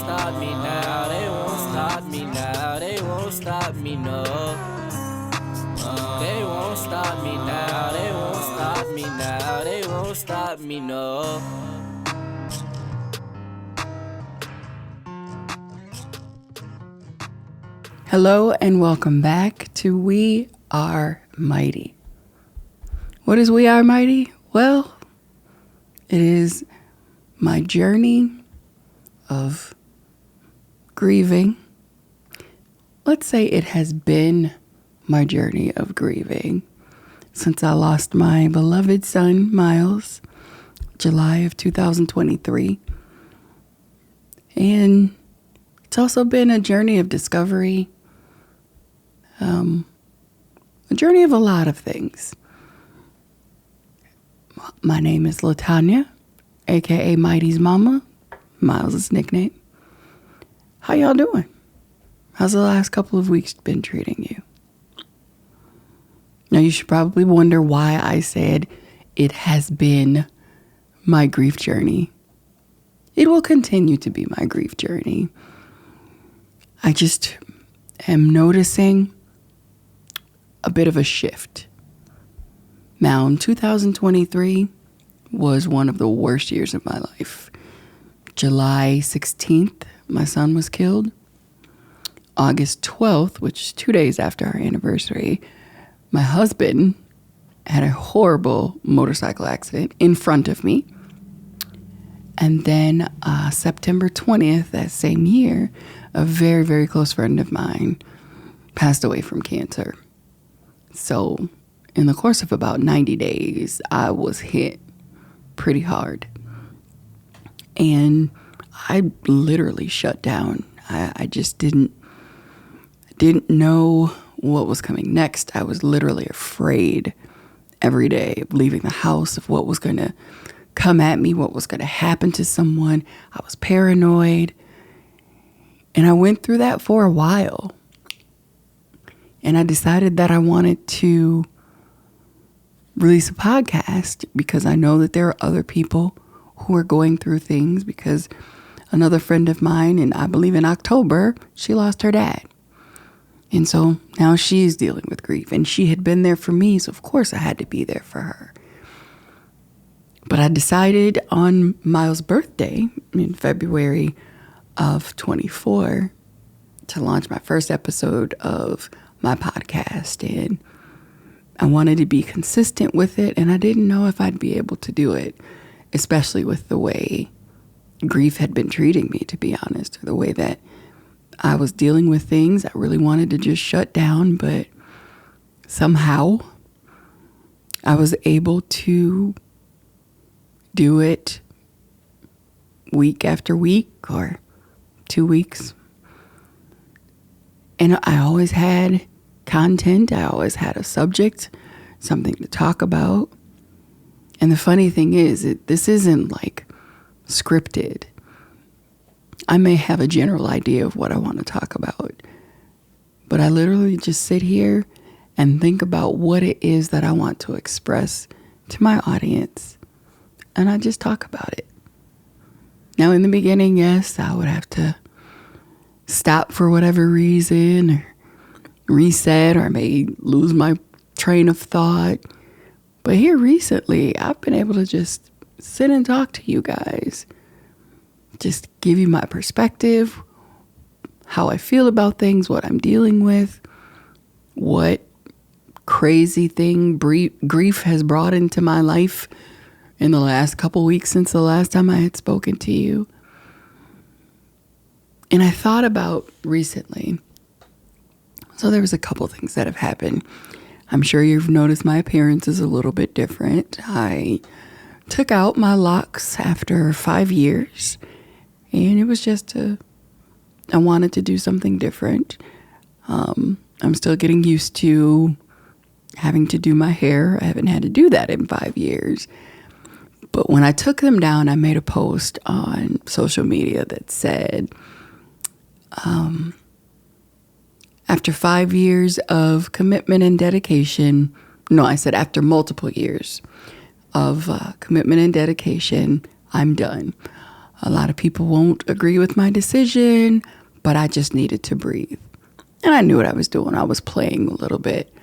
stop me now, they won't stop me now, they won't stop me, no. They won't stop me now, they won't stop me now, they won't stop me, no. Hello and welcome back to We Are Mighty. What is We Are Mighty? Well, it is my journey of grieving. Let's say it has been my journey of grieving since I lost my beloved son, Miles, July of 2023. And it's also been a journey of discovery, a journey of a lot of things. My name is LaTanya, aka Mighty's mama, Miles' nickname. How y'all doing? How's the last couple of weeks been treating you? Now you should probably wonder why I said it has been my grief journey. It will continue to be my grief journey. I just am noticing a bit of a shift. Now, 2023 was one of the worst years of my life. July 16th, my son was killed. August 12th, which is 2 days after our anniversary, my husband had a horrible motorcycle accident in front of me. And then September 20th, that same year, a very, very close friend of mine passed away from cancer. So in the course of about 90 days, I was hit pretty hard. And I literally shut down. I just didn't know what was coming next. I was literally afraid every day of leaving the house, of what was going to come at me, what was going to happen to someone. I was paranoid. And I went through that for a while. And I decided that I wanted to release a podcast because I know that there are other people who are going through things, because another friend of mine, and I believe in October, she lost her dad. And so now she's dealing with grief, and she had been there for me. So of course I had to be there for her. But I decided on Miles' birthday in February of 24 to launch my first episode of my podcast. And I wanted to be consistent with it, and I didn't know if I'd be able to do it, especially with the way grief had been treating me, to be honest, or the way that I was dealing with things. I really wanted to just shut down, but somehow I was able to do it week after week or 2 weeks. And I always had content. I always had a subject, something to talk about. And the funny thing is, this isn't like scripted. I may have a general idea of what I want to talk about, but I literally just sit here and think about what it is that I want to express to my audience, and I just talk about it. Now, in the beginning, yes, I would have to stop for whatever reason, or reset, or I may lose my train of thought. But here recently, I've been able to just sit and talk to you guys. Just give you my perspective, how I feel about things, what I'm dealing with, what crazy thing grief has brought into my life in the last couple weeks since the last time I had spoken to you. And I thought about recently, so there was a couple things that have happened. I'm sure you've noticed my appearance is a little bit different. I took out my locks after 5 years, and it was just I wanted to do something different. I'm still getting used to having to do my hair. I haven't had to do that in 5 years. But when I took them down, I made a post on social media that said, after 5 years of commitment and dedication, no, I said after multiple years of commitment and dedication, I'm done. A lot of people won't agree with my decision, but I just needed to breathe. And I knew what I was doing. I was playing a little bit.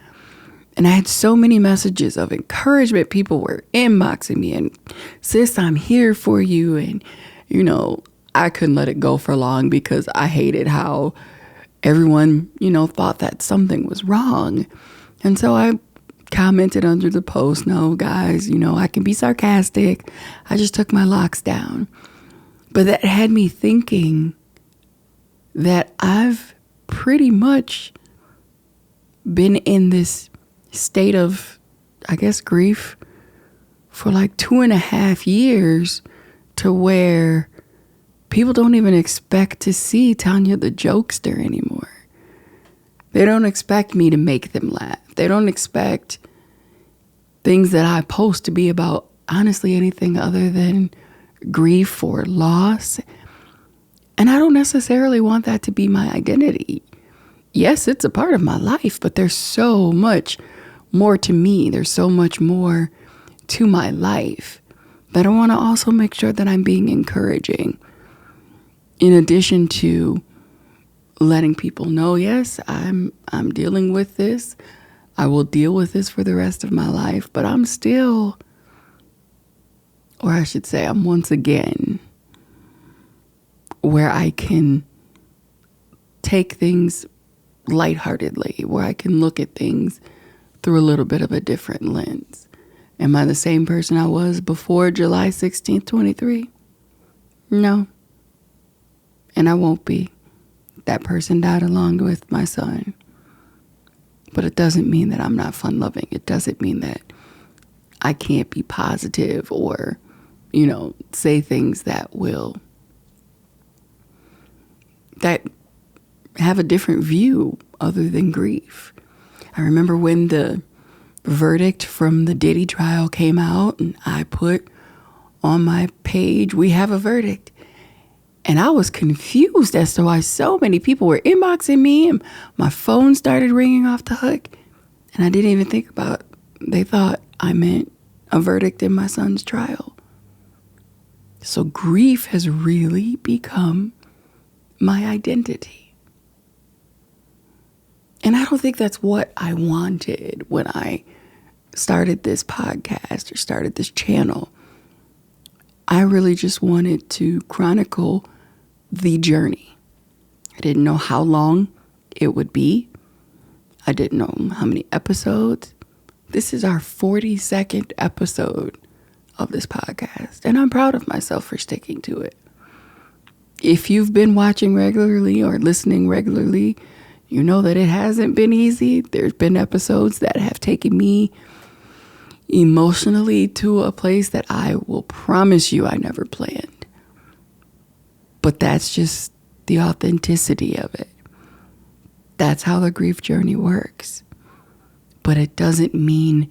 And I had so many messages of encouragement. People were inboxing me and, sis, I'm here for you. And, I couldn't let it go for long because I hated how everyone, thought that something was wrong. And so I commented under the post, no, guys, I can be sarcastic. I just took my locks down. But that had me thinking that I've pretty much been in this state of, I guess, grief for like 2.5 years, to where people don't even expect to see Tanya the jokester anymore. They don't expect me to make them laugh. They don't expect things that I post to be about, honestly, anything other than grief or loss. And I don't necessarily want that to be my identity. Yes, it's a part of my life, but there's so much more to me. There's so much more to my life that I want to also make sure that I'm being encouraging. In addition to letting people know, yes, I'm dealing with this. I will deal with this for the rest of my life, but I'm still, or I should say, I'm once again where I can take things lightheartedly, where I can look at things through a little bit of a different lens. Am I the same person I was before July 16th, 23? No. And I won't be. That person died along with my son. But it doesn't mean that I'm not fun-loving. It doesn't mean that I can't be positive or, say things that have a different view other than grief. I remember when the verdict from the Diddy trial came out, and I put on my page, we have a verdict. And I was confused as to why so many people were inboxing me, and my phone started ringing off the hook. And I didn't even think about it. They thought I meant a verdict in my son's trial. So grief has really become my identity. And I don't think that's what I wanted when I started this podcast or started this channel. I really just wanted to chronicle the journey. I didn't know how long it would be. I didn't know how many episodes. This is our 42nd episode of this podcast, and I'm proud of myself for sticking to it. If you've been watching regularly or listening regularly, you know that it hasn't been easy. There's been episodes that have taken me emotionally to a place that I will promise you I never planned. But that's just the authenticity of it. That's how the grief journey works. But it doesn't mean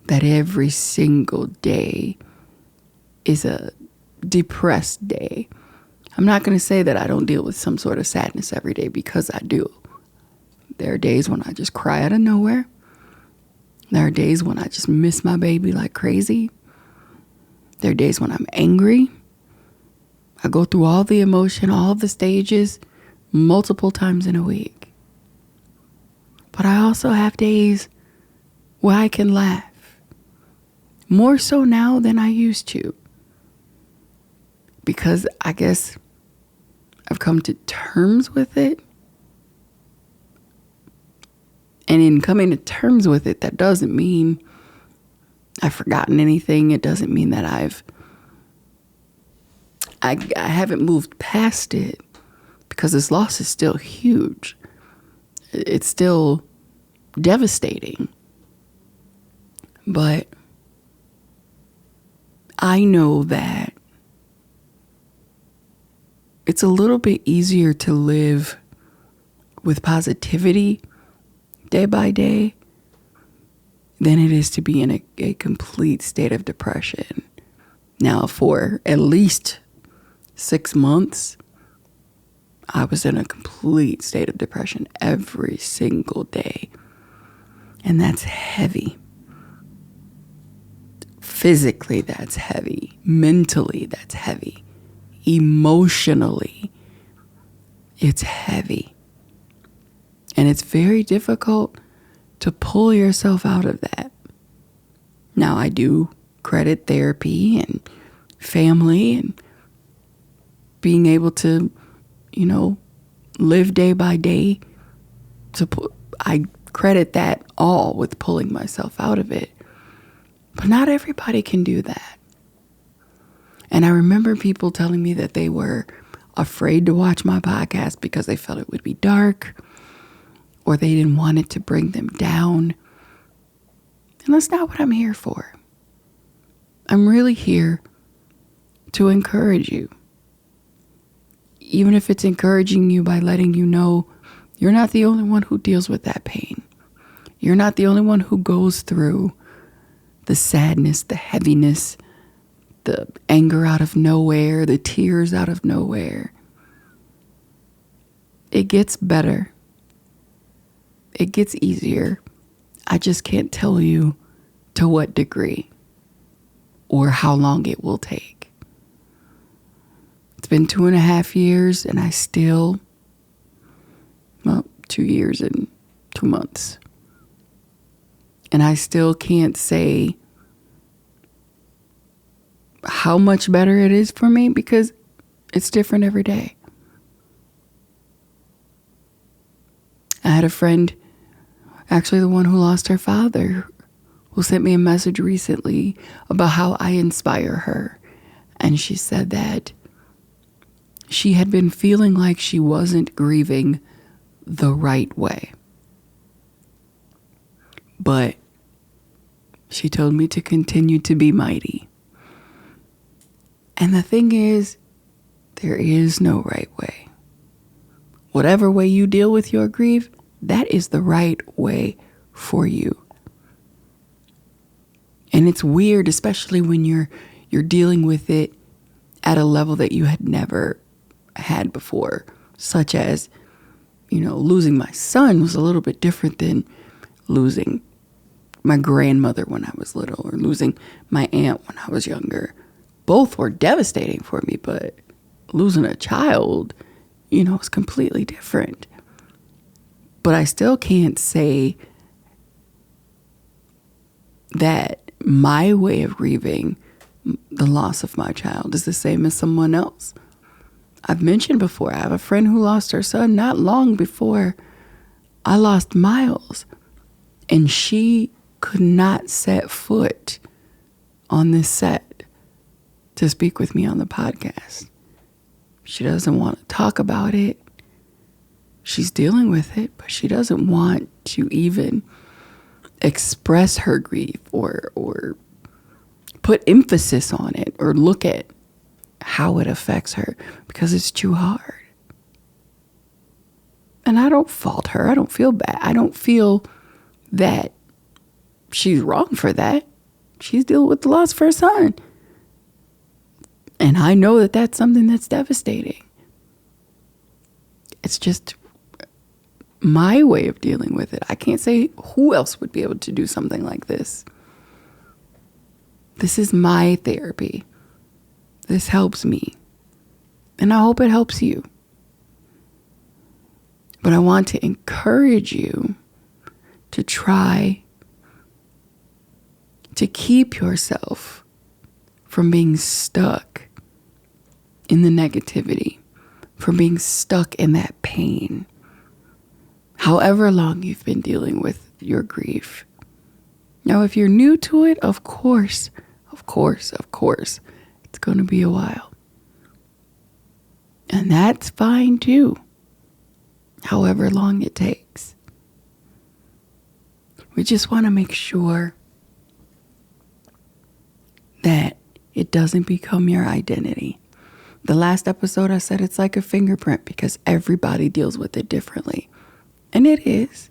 that every single day is a depressed day. I'm not going to say that I don't deal with some sort of sadness every day, because I do. There are days when I just cry out of nowhere. There are days when I just miss my baby like crazy. There are days when I'm angry. I go through all the emotion, all the stages, multiple times in a week. But I also have days where I can laugh. More so now than I used to. Because I guess I've come to terms with it. And in coming to terms with it, that doesn't mean I've forgotten anything. It doesn't mean that I haven't moved past it, because this loss is still huge. It's still devastating. But I know that it's a little bit easier to live with positivity day by day than it is to be in a complete state of depression. Now, for at least 6 months, I was in a complete state of depression every single day. And that's heavy. Physically, that's heavy. Mentally, that's heavy. emotionally, it's heavy. And it's very difficult to pull yourself out of that. Now, I do credit therapy and family and being able to, live day by day. I credit that all with pulling myself out of it. But not everybody can do that. And I remember people telling me that they were afraid to watch my podcast because they felt it would be dark or they didn't want it to bring them down. And that's not what I'm here for. I'm really here to encourage you. Even if it's encouraging you by letting you know you're not the only one who deals with that pain. You're not the only one who goes through the sadness, the heaviness, the anger out of nowhere, the tears out of nowhere. It gets better. It gets easier. I just can't tell you to what degree or how long it will take. It's been 2.5 years and I still, 2 years and 2 months. And I still can't say how much better it is for me because it's different every day. I had a friend, actually the one who lost her father, who sent me a message recently about how I inspire her. And she said that she had been feeling like she wasn't grieving the right way. But she told me to continue to be mighty. And the thing is, there is no right way. Whatever way you deal with your grief, that is the right way for you. And it's weird, especially when you're dealing with it at a level that you had never had before, such as, losing my son was a little bit different than losing my grandmother when I was little or losing my aunt when I was younger. Both were devastating for me, but losing a child, was completely different. But I still can't say that my way of grieving the loss of my child is the same as someone else. I've mentioned before, I have a friend who lost her son not long before I lost Miles. And she could not set foot on this set to speak with me on the podcast. She doesn't want to talk about it. She's dealing with it, but she doesn't want to even express her grief or put emphasis on it or look at how it affects her because it's too hard. And I don't fault her. I don't feel bad. I don't feel that she's wrong for that. She's dealing with the loss of her son. And I know that that's something that's devastating. It's just my way of dealing with it. I can't say who else would be able to do something like this. This is my therapy. This helps me. And I hope it helps you. But I want to encourage you to try to keep yourself from being stuck in the negativity, from being stuck in that pain, however long you've been dealing with your grief. Now, if you're new to it, of course, it's going to be a while. And that's fine too, however long it takes. We just want to make sure that it doesn't become your identity. The last episode I said it's like a fingerprint because everybody deals with it differently. And it is.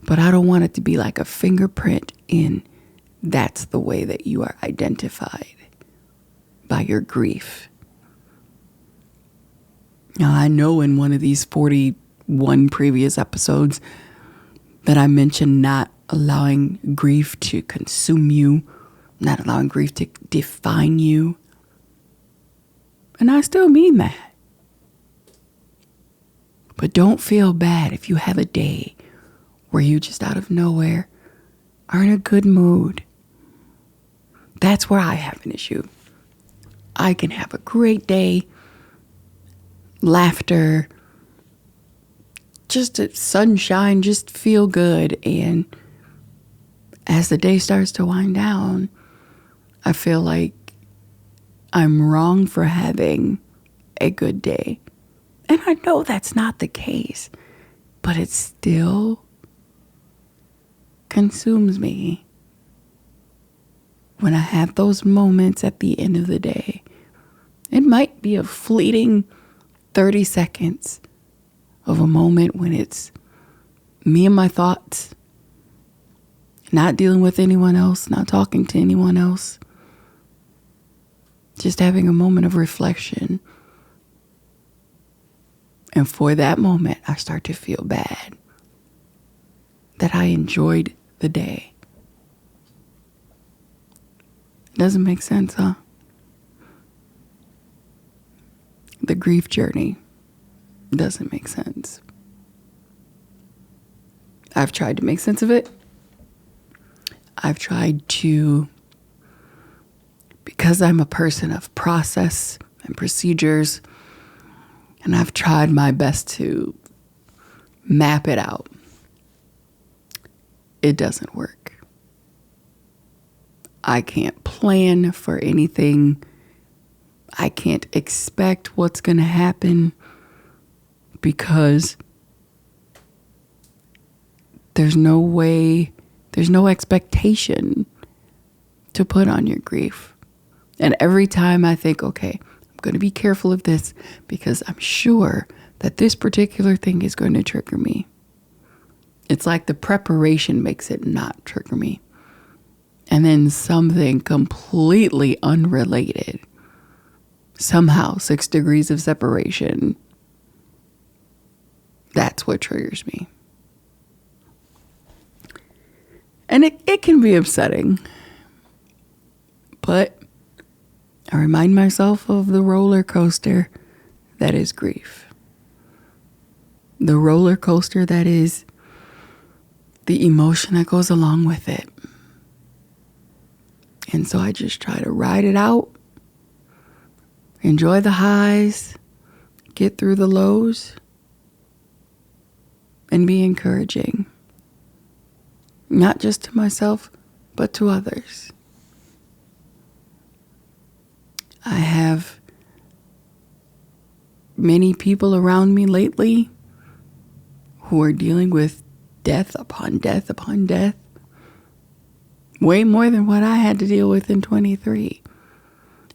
But I don't want it to be like a fingerprint in that's the way that you are identified by your grief. Now, I know in one of these 41 previous episodes that I mentioned not allowing grief to consume you, not allowing grief to define you. And I still mean that. But don't feel bad if you have a day where you just out of nowhere are in a good mood. That's where I have an issue. I can have a great day, laughter, just sunshine, just feel good. And as the day starts to wind down, I feel like I'm wrong for having a good day. And I know that's not the case, but it still consumes me when I have those moments at the end of the day. It might be a fleeting 30 seconds of a moment when it's me and my thoughts, not dealing with anyone else, not talking to anyone else, just having a moment of reflection. And for that moment, I start to feel bad that I enjoyed the day. Doesn't make sense, huh? The grief journey doesn't make sense. I've tried to make sense of it. I've tried to, because I'm a person of process and procedures, and I've tried my best to map it out. It doesn't work. I can't plan for anything. I can't expect what's going to happen because there's no way, there's no expectation to put on your grief. And every time I think, okay, I'm going to be careful of this because I'm sure that this particular thing is going to trigger me. It's like the preparation makes it not trigger me. And then something completely unrelated, somehow 6 degrees of separation, that's what triggers me. And it can be upsetting. But I remind myself of the roller coaster that is grief. The roller coaster that is the emotion that goes along with it. And so I just try to ride it out, enjoy the highs, get through the lows, and be encouraging. Not just to myself, but to others. I have many people around me lately who are dealing with death upon death upon death. Way more than what I had to deal with in 23.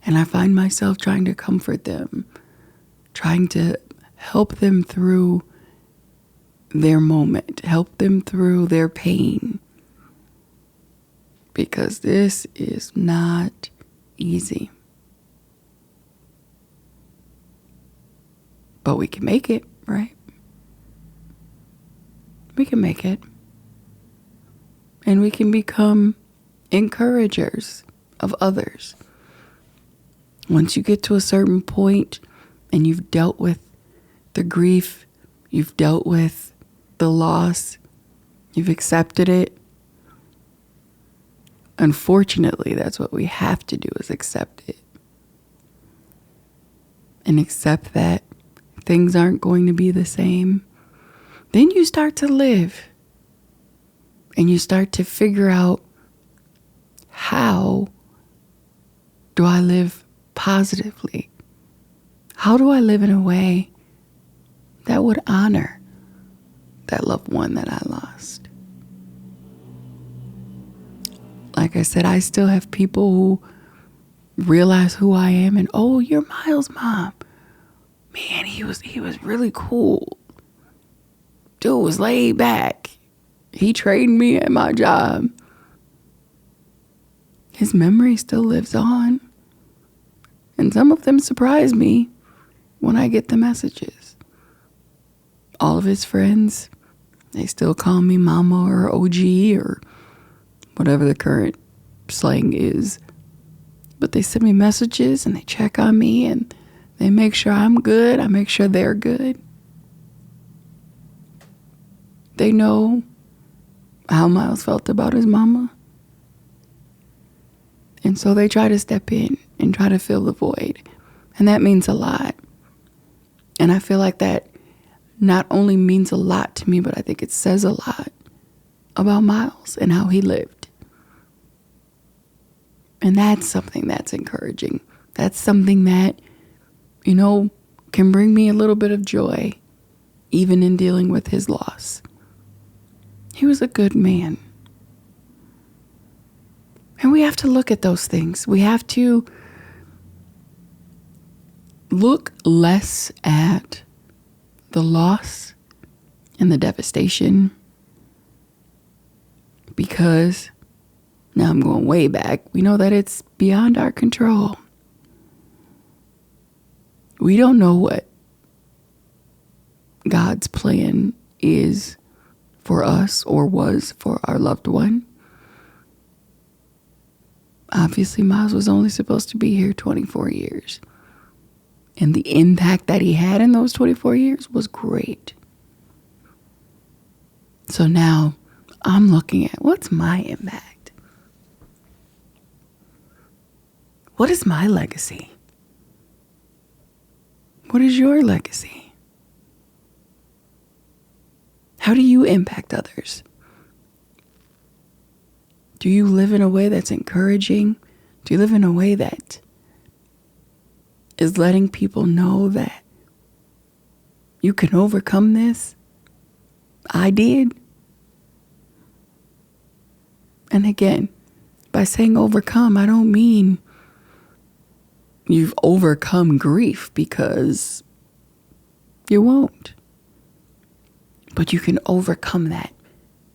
And I find myself trying to comfort them, trying to help them through their moment, help them through their pain. Because this is not easy. But we can make it, right? We can make it. And we can become encouragers of others. Once you get to a certain point and you've dealt with the grief, you've dealt with the loss, you've accepted it. Unfortunately, that's what we have to do, is accept it. And accept that things aren't going to be the same. Then you start to live. And you start to figure out, how do I live positively? How do I live in a way that would honor that loved one that I lost? Like I said, I still have people who realize who I am and, oh, you're Miles' mom. Man, he was really cool. Dude was laid back. He trained me at my job. His memory still lives on. And some of them surprise me when I get the messages. All of his friends, they still call me mama or OG or whatever the current slang is. But they send me messages and they check on me and They make sure I'm good. I make sure they're good. They know how Miles felt about his mama. And so they try to step in and try to fill the void. And that means a lot. And I feel like that not only means a lot to me, but I think it says a lot about Miles and how he lived. And that's something that's encouraging. That's something that, can bring me a little bit of joy, even in dealing with his loss. He was a good man. And we have to look at those things. We have to look less at the loss and the devastation, because now I'm going way back. We know that it's beyond our control. We don't know what God's plan is for us or was for our loved one. Obviously, Miles was only supposed to be here 24 years. And the impact that he had in those 24 years was great. So now I'm looking at, what's my impact? What is my legacy? What is your legacy? How do you impact others? Do you live in a way that's encouraging? Do you live in a way that is letting people know that you can overcome this? I did. And again, by saying overcome, I don't mean you've overcome grief, because you won't. But you can overcome that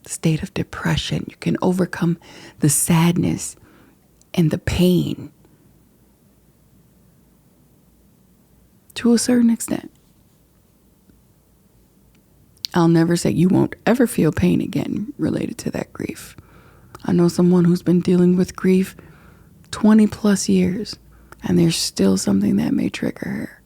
state of depression. You can overcome the sadness and the pain to a certain extent. I'll never say you won't ever feel pain again related to that grief. I know someone who's been dealing with grief 20 plus years, and there's still something that may trigger her.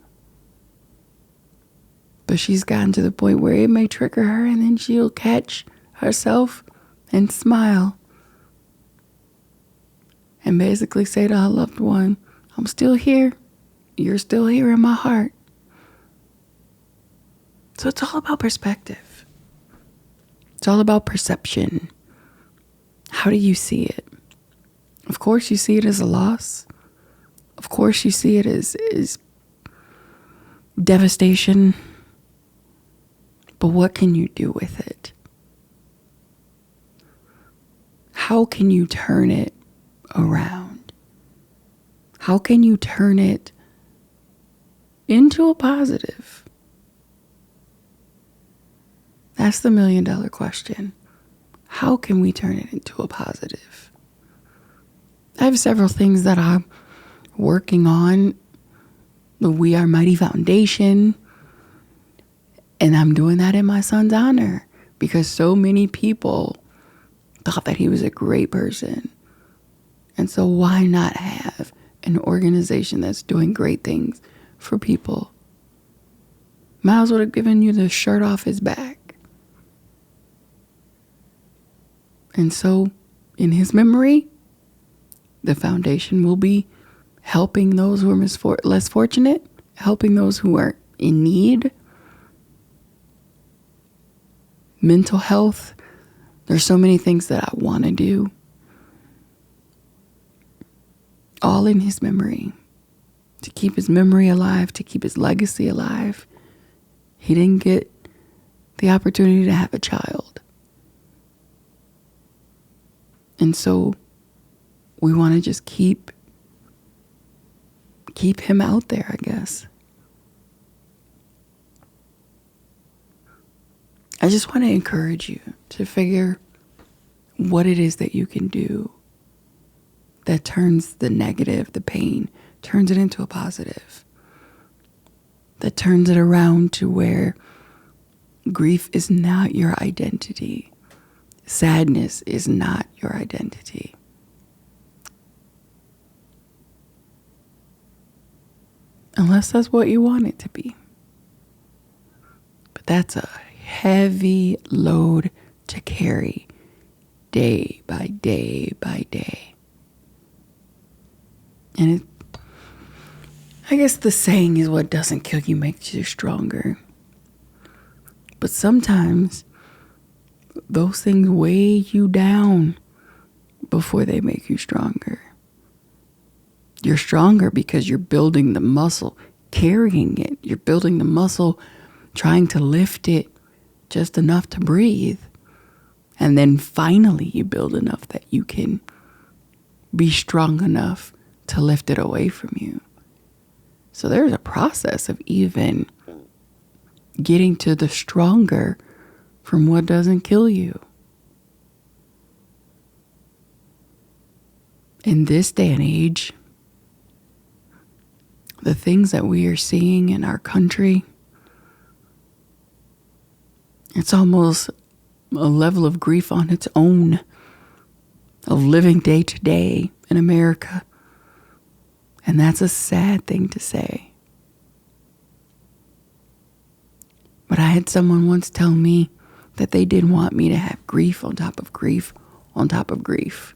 But she's gotten to the point where it may trigger her, and then she'll catch herself and smile and basically say to her loved one, I'm still here. You're still here in my heart. So it's all about perspective. It's all about perception. How do you see it? Of course you see it as a loss. Of course you see it as devastation. But what can you do with it? How can you turn it around? How can you turn it into a positive? That's the $1 million question. How can we turn it into a positive? I have several things that I'm working on. The We Are Mighty Foundation. And I'm doing that in my son's honor, because so many people thought that he was a great person. And so why not have an organization that's doing great things for people? Miles would have given you the shirt off his back. And so, in his memory, the foundation will be helping those who are less fortunate, helping those who are in need, mental health. There's so many things that I want to do, all in his memory, to keep his memory alive, to keep his legacy alive. He didn't get the opportunity to have a child. And so we want to just keep him out there, I guess. I just want to encourage you to figure what it is that you can do that turns the negative, the pain, turns it into a positive. That turns it around to where grief is not your identity. Sadness is not your identity. unless that's what you want it to be. But that's a heavy load to carry day by day by day. And I guess the saying is, what doesn't kill you makes you stronger. But sometimes those things weigh you down before they make you stronger. You're stronger because you're building the muscle, carrying it. You're building the muscle, trying to lift it just enough to breathe. And then finally you build enough that you can be strong enough to lift it away from you. So there's a process of even getting to the stronger from what doesn't kill you. In this day and age, the things that we are seeing in our country, it's almost a level of grief on its own, of living day to day in America. And that's a sad thing to say. But I had someone once tell me that they didn't want me to have grief on top of grief on top of grief.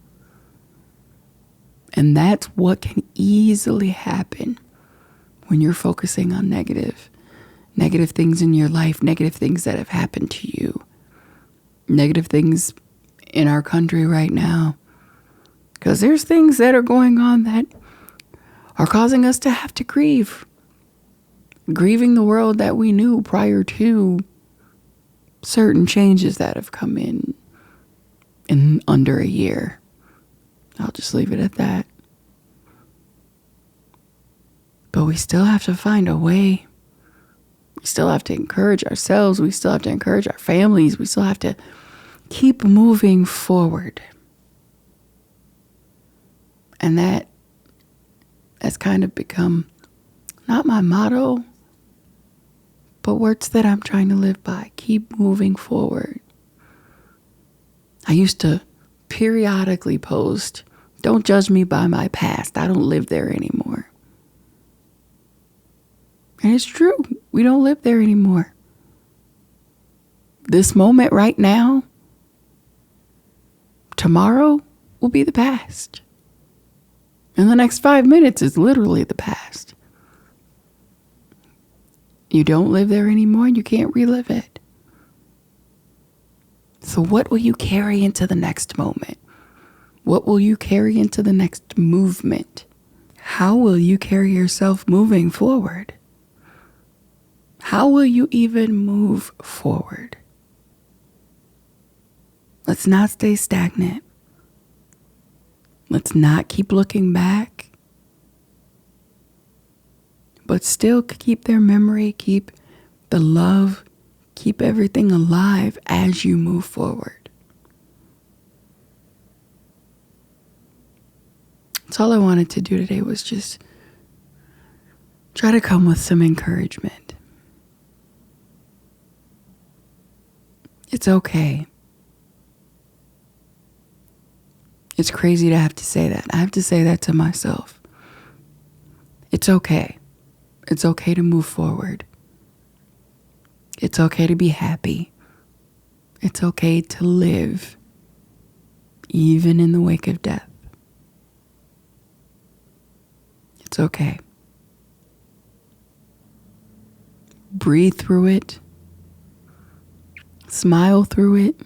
And that's what can easily happen when you're focusing on negative things in your life, negative things that have happened to you, negative things in our country right now. Because there's things that are going on that are causing us to have to grieve. Grieving the world that we knew prior to certain changes that have come in under a year. I'll just leave it at that. But we still have to find a way. We still have to encourage ourselves. We still have to encourage our families. We still have to keep moving forward. And that's kind of become not my motto, but words that I'm trying to live by. Keep moving forward. I used to periodically post, "Don't judge me by my past. I don't live there anymore." And it's true. We don't live there anymore. This moment right now, tomorrow will be the past. And the next 5 minutes is literally the past. You don't live there anymore and you can't relive it. So what will you carry into the next moment? What will you carry into the next movement? How will you carry yourself moving forward? How will you even move forward? Let's not stay stagnant. Let's not keep looking back, but still keep their memory, keep the love, keep everything alive as you move forward. That's all I wanted to do today, was just try to come with some encouragement. It's okay. It's crazy to have to say that. I have to say that to myself. It's okay. It's okay to move forward. It's okay to be happy. It's okay to live, even in the wake of death. It's okay. Breathe through it. Smile through it.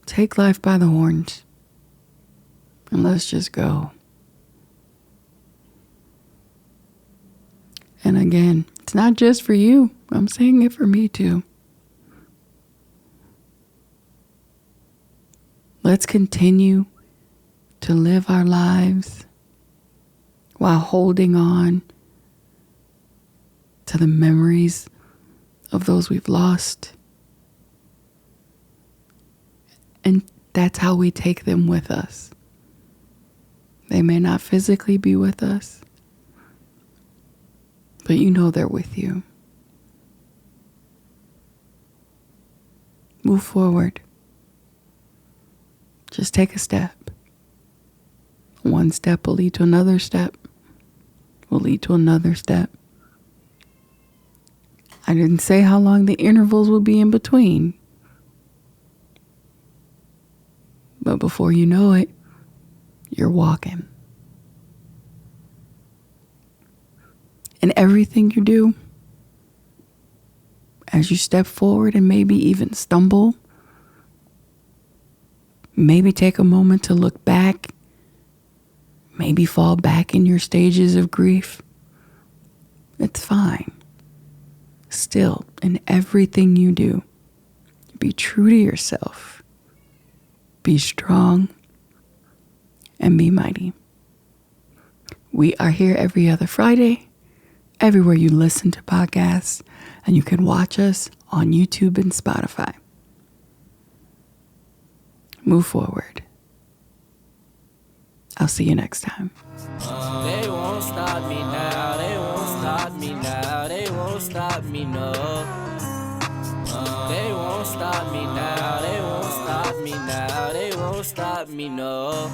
Take life by the horns. And let's just go. And again, it's not just for you. I'm saying it for me too. Let's continue to live our lives while holding on to the memories of those we've lost. And that's how we take them with us. They may not physically be with us, but you know they're with you. Move forward. Just take a step. One step will lead to another step. will lead to another step. I didn't say how long the intervals will be in between. But before you know it, you're walking. And everything you do, as you step forward and maybe even stumble, maybe take a moment to look back, maybe fall back in your stages of grief, it's fine. Still, in everything you do, be true to yourself, be strong, and be mighty. We are here every other Friday, everywhere you listen to podcasts, and you can watch us on YouTube and Spotify. Move forward. I'll see you next time. They won't stop me now, they won't stop me now, they won't stop me, no. They won't stop me now, they won't stop me now, they won't stop me, no.